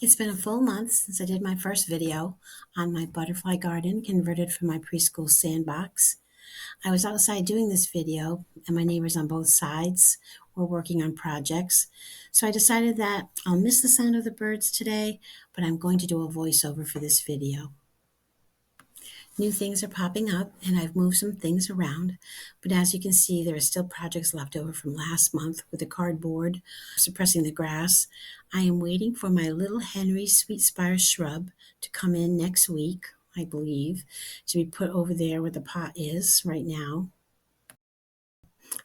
It's been a full month since I did my first video on my butterfly garden converted from my preschool Sandbox. I was outside doing this video, and my neighbors on both sides were working on projects. So I decided that I'll miss the sound of the birds today, but I'm going to do a voiceover for this video. New things are popping up, and I've moved some things around, but as you can see, there are still projects left over from last month with the cardboard suppressing the grass. I am waiting for my little Henry sweet spire shrub to come in next week, I believe, to be put over there where the pot is right now.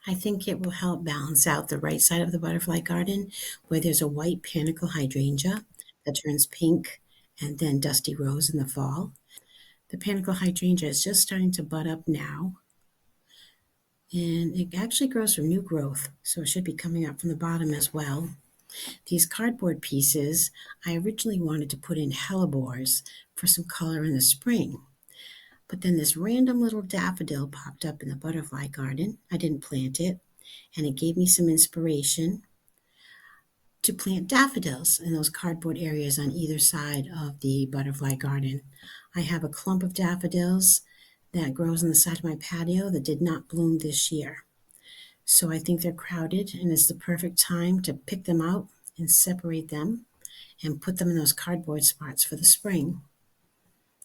I think it will help balance out the right side of the butterfly garden where there's a white panicle hydrangea that turns pink and then dusty rose in the fall. The panicle hydrangea is just starting to bud up now, and it actually grows from new growth, so it should be coming up from the bottom as well. These cardboard pieces, I originally wanted to put in hellebores for some color in the spring, but then this random little daffodil popped up in the butterfly garden. I didn't plant it, and it gave me some inspiration to plant daffodils in those cardboard areas on either side of the butterfly garden. I have a clump of daffodils that grows on the side of my patio that did not bloom this year. So I think they're crowded, and it's the perfect time to pick them out and separate them and put them in those cardboard spots for the spring.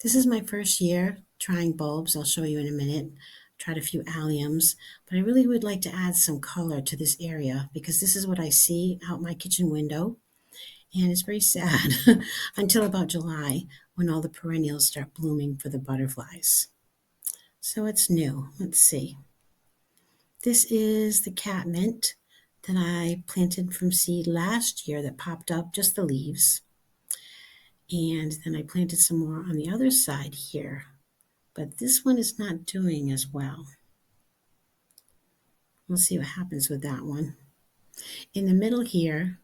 This is my first year trying bulbs. I'll show you in a minute. Tried a few alliums, but I really would like to add some color to this area because this is what I see out my kitchen window, and it's very sad until about July when all the perennials start blooming for the butterflies. So it's new. Let's see. This is the catmint that I planted from seed last year that popped up, just the leaves. And then I planted some more on the other side here, but this one is not doing as well. We'll see what happens with that one. In the middle here,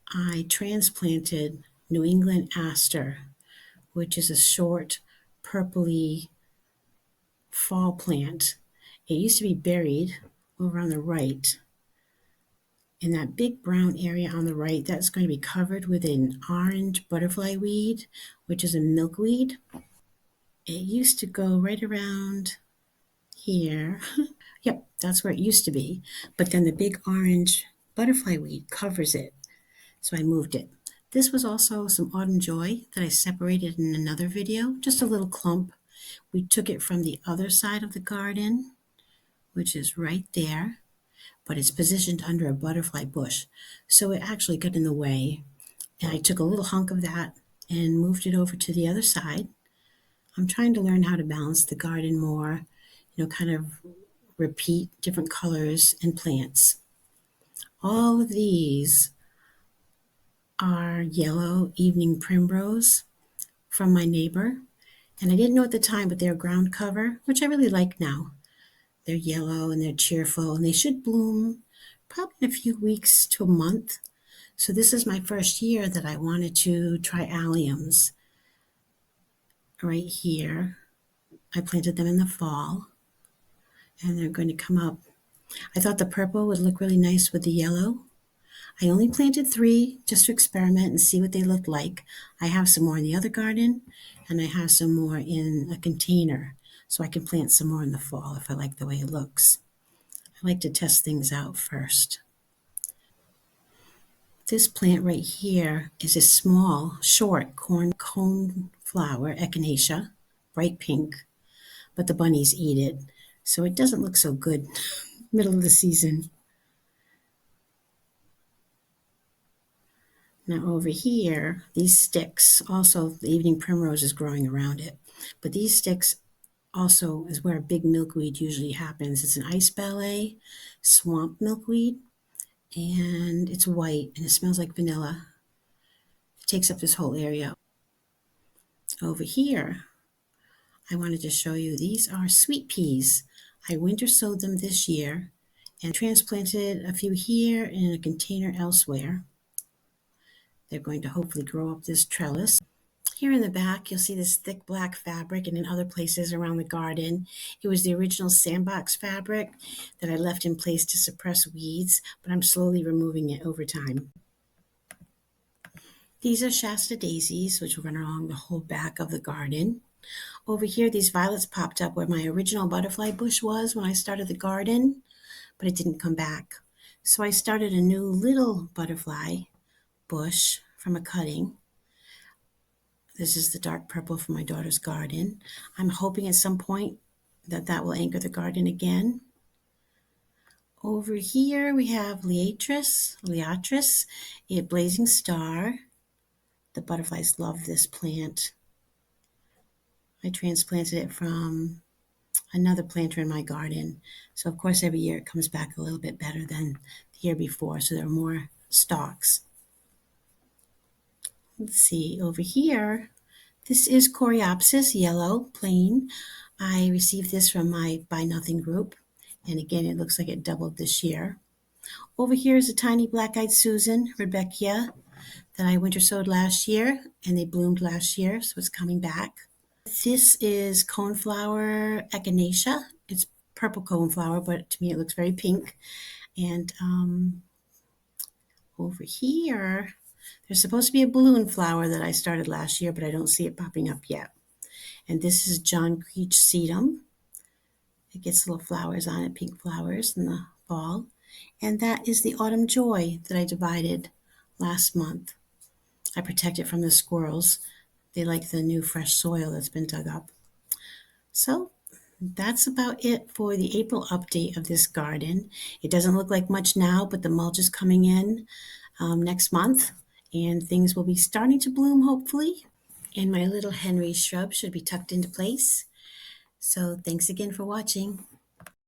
I transplanted New England Aster, which is a short, purpley fall plant. It used to be buried over on the right. In that big brown area on the right, that's going to be covered with an orange butterfly weed, which is a milkweed. It used to go right around here. Yep, that's where it used to be. But then the big orange butterfly weed covers it. So I moved it. This was also some autumn joy that I separated in another video, just a little clump. We took it from the other side of the garden, which is right there, but it's positioned under a butterfly bush. So it actually got in the way. And I took a little hunk of that and moved it over to the other side. I'm trying to learn how to balance the garden more, kind of repeat different colors and plants. All of these are yellow evening primrose from my neighbor. And I didn't know at the time, but they're ground cover, which I really like now. They're yellow and they're cheerful, and they should bloom probably in a few weeks to a month. So this is my first year that I wanted to try alliums. Right here, I planted them in the fall, and they're going to come up. I thought the purple would look really nice with the yellow. I only planted 3 just to experiment and see what they looked like. I have some more in the other garden, and I have some more in a container, so I can plant some more in the fall if I like the way it looks. I like to test things out first. This plant right here is a small, short cone flower, Echinacea, bright pink, but the bunnies eat it, so it doesn't look so good middle of the season. Now over here, these sticks, also the evening primrose is growing around it, but these sticks also is where a big milkweed usually happens. It's an ice ballet swamp milkweed, and it's white and it smells like vanilla. It takes up this whole area. Over here, I wanted to show you, these are sweet peas. I winter sowed them this year and transplanted a few here in a container elsewhere. They're going to hopefully grow up this trellis. Here in the back, you'll see this thick black fabric, and in other places around the garden, it was the original Sandbox fabric that I left in place to suppress weeds, but I'm slowly removing it over time. These are Shasta Daisies, which run along the whole back of the garden. Over here, these violets popped up where my original butterfly bush was when I started the garden, but it didn't come back. So I started a new little butterfly bush from a cutting. This is the dark purple from my daughter's garden. I'm hoping at some point that will anchor the garden again. Over here we have Liatris, a blazing star. The butterflies love this plant. I transplanted it from another planter in my garden. So of course every year it comes back a little bit better than the year before, so there are more stalks. Let's see, over here, this is Coreopsis, yellow, plain. I received this from my Buy Nothing group, and again it looks like it doubled this year. Over here is a tiny black-eyed Susan, Rudbeckia, that I winter sowed last year, and they bloomed last year, so it's coming back. This is coneflower Echinacea. It's purple coneflower, but to me it looks very pink. And over here, there's supposed to be a balloon flower that I started last year, but I don't see it popping up yet. And this is Joy Sedum. It gets little flowers on it, pink flowers in the fall. And that is the Autumn Joy that I divided last month. I protect it from the squirrels. They like the new fresh soil that's been dug up. So that's about it for the April update of this garden. It doesn't look like much now, but the mulch is coming in next month, and things will be starting to bloom hopefully. And my little Henry shrub should be tucked into place. So thanks again for watching.